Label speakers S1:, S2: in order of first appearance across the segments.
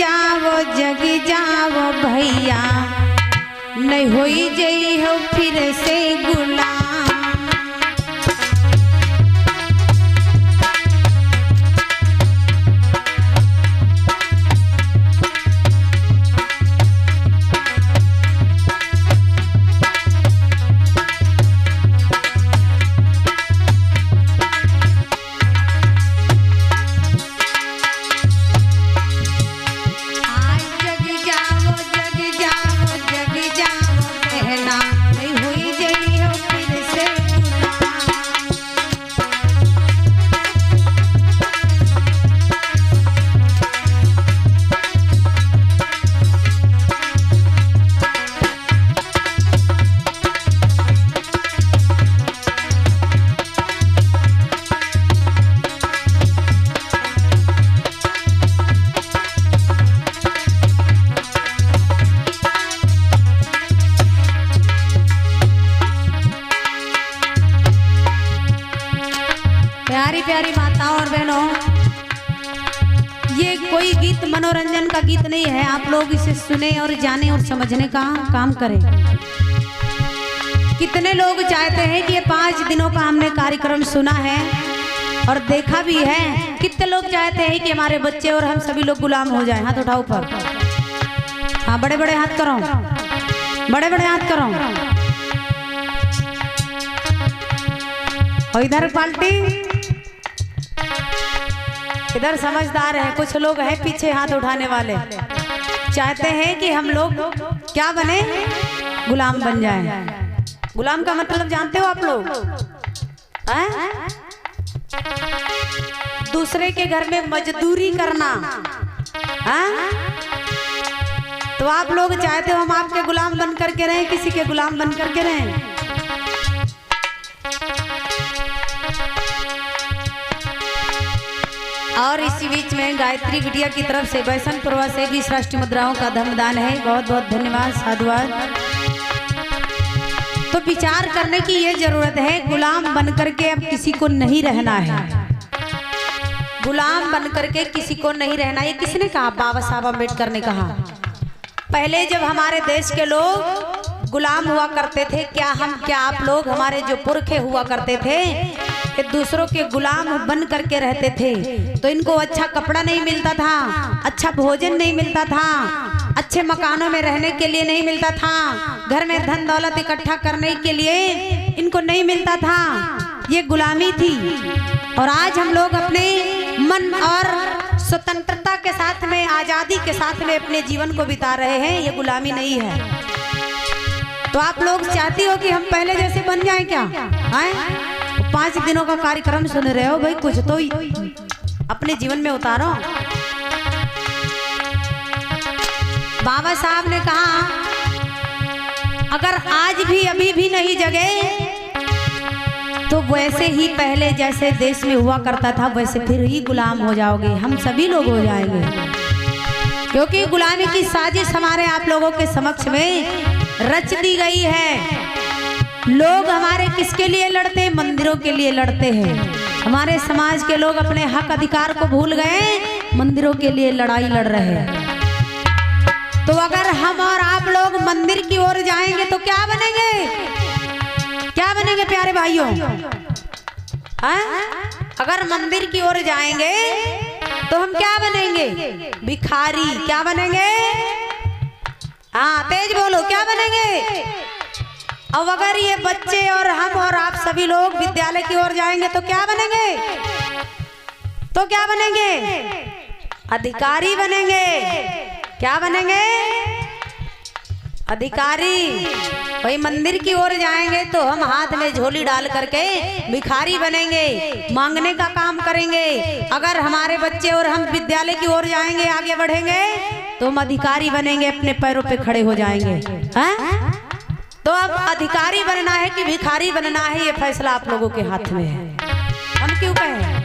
S1: जगी जाओ भैया, नहीं होई जई हो फिर से गुलाम। प्यारी प्यारी माताओं और बहनों, ये कोई गीत मनोरंजन का गीत नहीं है। आप लोग इसे सुने और जाने और समझने का काम करें। कितने लोग चाहते हैं कि ये 5 दिनों का हमने कार्यक्रम सुना है और देखा भी है। कितने लोग चाहते हैं कि हमारे बच्चे और हम सभी लोग गुलाम हो जाएं। हाथ उठाओ ऊपर। हाँ, बड़े बड़े हाथ करो, बड़े बड़े हाथ करो। और इधर पाल्टी, इधर समझदार है। कुछ लोग हैं पीछे हाथ उठाने वाले, चाहते हैं कि हम लोग क्या बने, गुलाम बन जाएं। गुलाम का मतलब जानते हो आप लोग? दूसरे के घर में मजदूरी करना। तो आप लोग चाहते हो हम आपके गुलाम बन करके रहें, किसी के गुलाम बन करके रहें? और इसी बीच में गायत्री बिटिया की तरफ से बैसनपुरवा से 20 राष्ट्रीय मुद्राओं का धर्मदान है। बहुत बहुत धन्यवाद, साधुवाद। तो विचार करने की ये जरूरत है, गुलाम बन करके अब किसी को नहीं रहना है। गुलाम बन करके किसी को नहीं रहना। ये किसने कहा? बाबा साहब अम्बेडकर ने कहा। पहले जब हमारे देश के लोग गुलाम हुआ करते थे, क्या आप लोग, हमारे जो पुरखे हुआ करते थे, कि दूसरों के गुलाम बन करके रहते थे, तो इनको अच्छा कपड़ा नहीं मिलता था, अच्छा भोजन नहीं मिलता था, अच्छे मकानों में रहने के लिए नहीं मिलता था, घर में धन दौलत इकट्ठा करने के लिए इनको नहीं मिलता था। ये गुलामी थी। और आज हम लोग अपने मन और स्वतंत्रता के साथ में, आजादी के साथ में अपने जीवन को बिता रहे हैं। ये गुलामी नहीं है। तो आप लोग चाहती हो कि हम पहले जैसे बन जाएं क्या? 5 दिनों का कार्यक्रम सुन रहे हो भाई, कुछ तो अपने जीवन में उतारो। बाबा साहब ने कहा, अगर आज भी अभी भी नहीं जगे तो वैसे ही पहले जैसे देश में हुआ करता था वैसे फिर ही गुलाम हो जाओगे। हम सभी लोग हो जाएंगे, क्योंकि गुलामी की साजिश हमारे आप लोगों के समक्ष में रच दी गई है। लोग हमारे किसके लिए लड़ते? मंदिरों के लिए लड़ते हैं। हमारे समाज के लोग अपने हक अधिकार को भूल गए, मंदिरों के लिए लड़ाई लड़ रहे हैं। तो अगर हम और आप लोग मंदिर की ओर जाएंगे तो क्या बनेंगे? क्या बनेंगे प्यारे भाइयों? अगर मंदिर की ओर जाएंगे तो हम क्या बनेंगे? भिखारी। क्या बनेंगे? हाँ, तेज बोलो, क्या बनेंगे? अब अगर ये बच्चे और हम और आप सभी लोग विद्यालय की ओर जाएंगे तो क्या बनेंगे? तो क्या बनेंगे? अधिकारी बनेंगे। क्या बनेंगे? अधिकारी। भाई मंदिर की ओर जाएंगे तो हम हाथ में झोली डाल करके भिखारी बनेंगे, मांगने का काम करेंगे। अगर हमारे बच्चे और हम विद्यालय की ओर जाएंगे, आगे बढ़ेंगे, तो हम अधिकारी बनेंगे, अपने पैरों पे खड़े हो जाएंगे। तो अब अधिकारी बनना है कि भिखारी बनना है, ये फैसला आप लोगों के हाथ में है। हम क्यों कहें?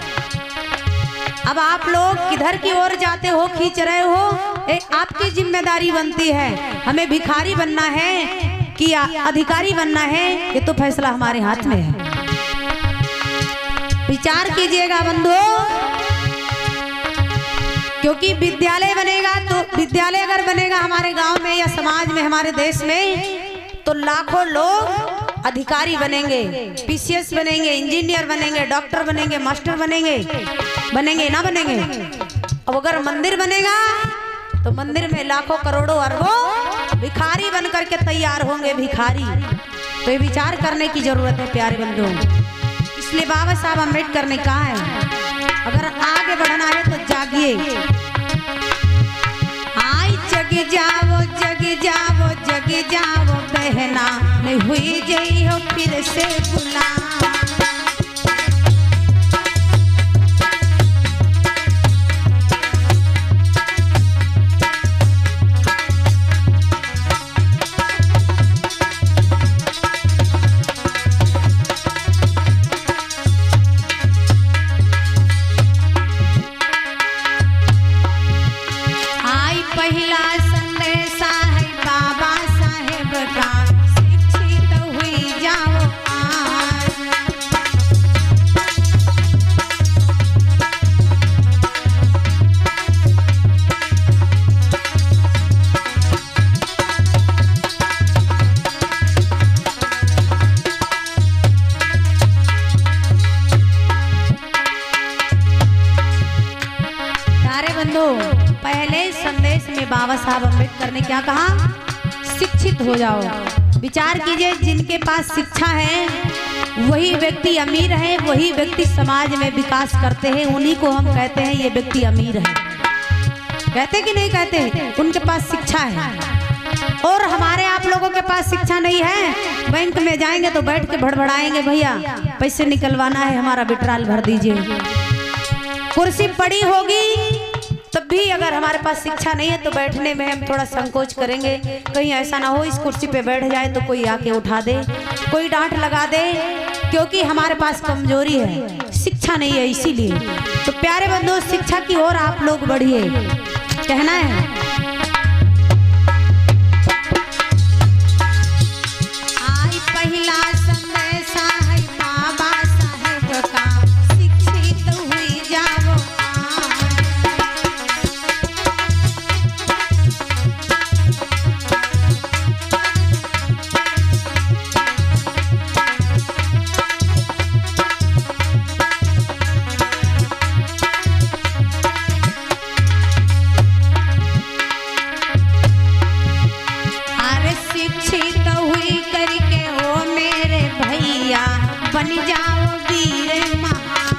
S1: अब आप लोग किधर की ओर जाते हो, खींच रहे हो, आपकी जिम्मेदारी बनती है। हमें भिखारी बनना है कि अधिकारी बनना है, ये तो फैसला हमारे हाथ में है। विचार कीजिएगा बंधुओं, क्योंकि विद्यालय बनेगा तो विद्यालय अगर बनेगा हमारे गांव में या समाज में, हमारे देश में, तो लाखों लोग अधिकारी बनेंगे, पीसीएस बनेंगे, इंजीनियर बनेंगे, डॉक्टर बनेंगे, मास्टर बनेंगे, बनेंगे ना बनेंगे। अब अगर मंदिर बनेगा तो मंदिर में लाखों करोड़ों अरबों भिखारी बनकर के तैयार होंगे, भिखारी। तो ये विचार करने की जरूरत है प्यारे बंधुओं। इसलिए बाबा साहब अम्बेडकर ने कहा है अगर आगे बढ़ना है तो जागिए। आई जग जाओ जग जाओ जग जाओ बहना, नहीं हुई जई हो फिर से गुलाम। पहले संदेश में बाबा साहब अम्बेडकर ने क्या कहा? शिक्षित हो जाओ। विचार कीजिए, जिनके पास शिक्षा है वही व्यक्ति अमीर है, वही व्यक्ति समाज में विकास करते हैं, उन्हीं को हम कहते हैं ये व्यक्ति अमीर है। कहते कि नहीं कहते? उनके पास शिक्षा है। और हमारे आप लोगों के पास शिक्षा नहीं है, बैंक में जाएंगे तो बैठ के भड़बड़ाएंगे, भैया पैसे निकलवाना है, हमारा विड्रॉल भर दीजिए। कुर्सी पड़ी होगी तब भी अगर हमारे पास शिक्षा नहीं है तो बैठने में हम थोड़ा संकोच करेंगे, कहीं ऐसा ना हो इस कुर्सी पे बैठ जाए तो कोई आके उठा दे, कोई डांट लगा दे, क्योंकि हमारे पास कमजोरी है, शिक्षा नहीं है। इसीलिए तो प्यारे बंधुओं, शिक्षा की ओर आप लोग बढ़िए, कहना है। आई पहला संदेशा है बाबा साहेब का, शिक्षित हुई जाओ। शिक्षित हुई करके ओ मेरे भैया, बन जाओ वीर महान।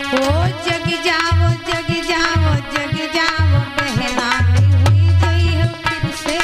S1: ओ जग जाओ जग जाओ जग जाओ बहना, हुई गई है फिर से।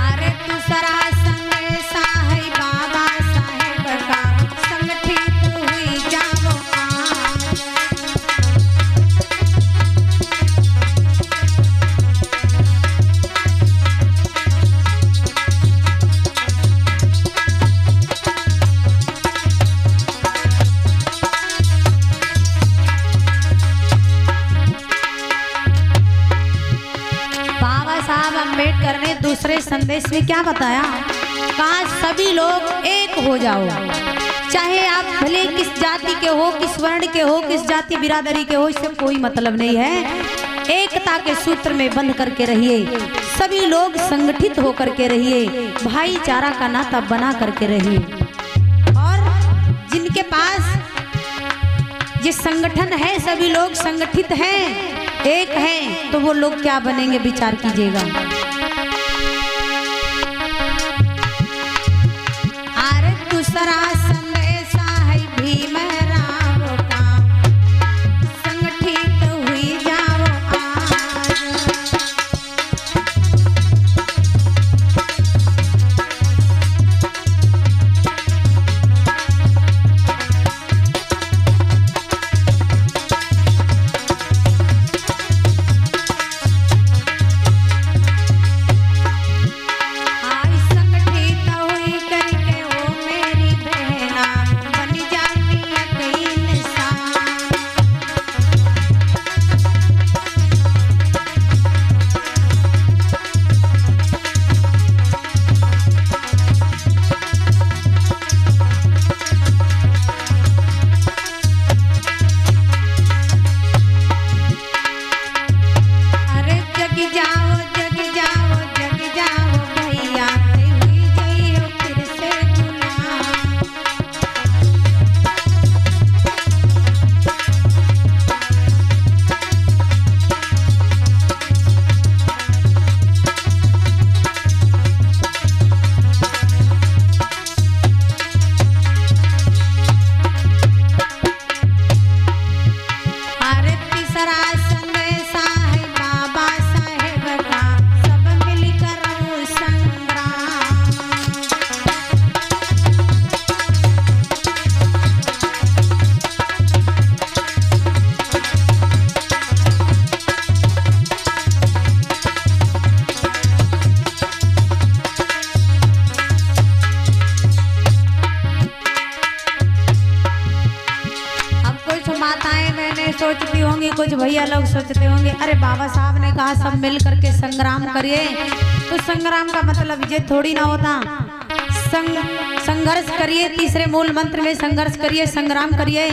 S1: अरे दूसरा संदेशा है बाबा साहेब का, संगठित हुई जाओ आज। बाबा साहब अम्बेडकर ने दूसरे संदेश में क्या बताया? कहा सभी लोग एक हो जाओ, चाहे आप भले किस जाति के हो, किस वर्ण के हो, किस जाति बिरादरी के हो, इससे कोई मतलब नहीं है। एकता के सूत्र में बंध करके रहिए, सभी लोग संगठित होकर के रहिए, भाईचारा का नाता बना करके रहिए। और जिनके पास ये संगठन है, सभी लोग संगठित हैं, एक हैं, तो वो लोग क्या बनेंगे विचार कीजिएगा। अरे दूसरा संदेशा है भीमराव का, संगठित हुई जाओ आज। सोचती होंगी, कुछ भैया लोग सोचते होंगे, अरे बाबा साहब ने कहा सब मिल करके संग्राम करिए, तो संग्राम का मतलब ये थोड़ी ना होता। संघर्ष करिए, तीसरे मूल मंत्र में संघर्ष करिए, संग्राम करिए,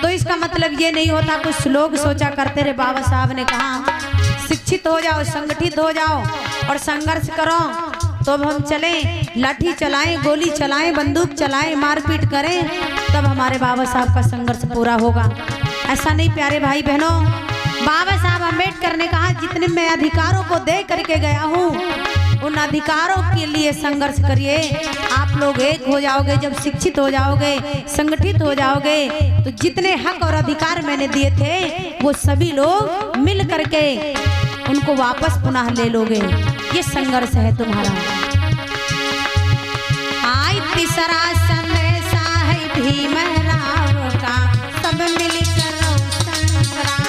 S1: तो इसका मतलब ये नहीं होता। कुछ लोग सोचा करते रहे, बाबा साहब ने कहा शिक्षित हो जाओ, संगठित हो जाओ और संघर्ष करो, तो अब हम चले लाठी चलाएं, गोली चलाएं, बंदूक चलाएं, मारपीट करें, तब हमारे बाबा साहब का संघर्ष पूरा होगा। ऐसा नहीं प्यारे भाई बहनों, बाबा साहब अम्बेडकर ने कहा जितने मैं अधिकारों को दे करके गया हूँ, उन अधिकारों के लिए संघर्ष करिए। आप लोग एक हो जाओगे, जब शिक्षित हो जाओगे, संगठित हो जाओगे, तो जितने हक और अधिकार मैंने दिए थे वो सभी लोग मिल करके उनको वापस पुनः ले लोगे। ये संघर्ष है तुम्हारा। आई तीसरा संदेशा है भीमराव का, सब मिलकर संग्राम।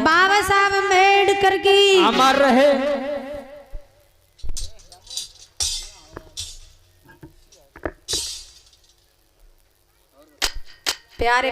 S1: बाबा साहब अम्बेडकर की
S2: अमर रहे।
S1: प्यारे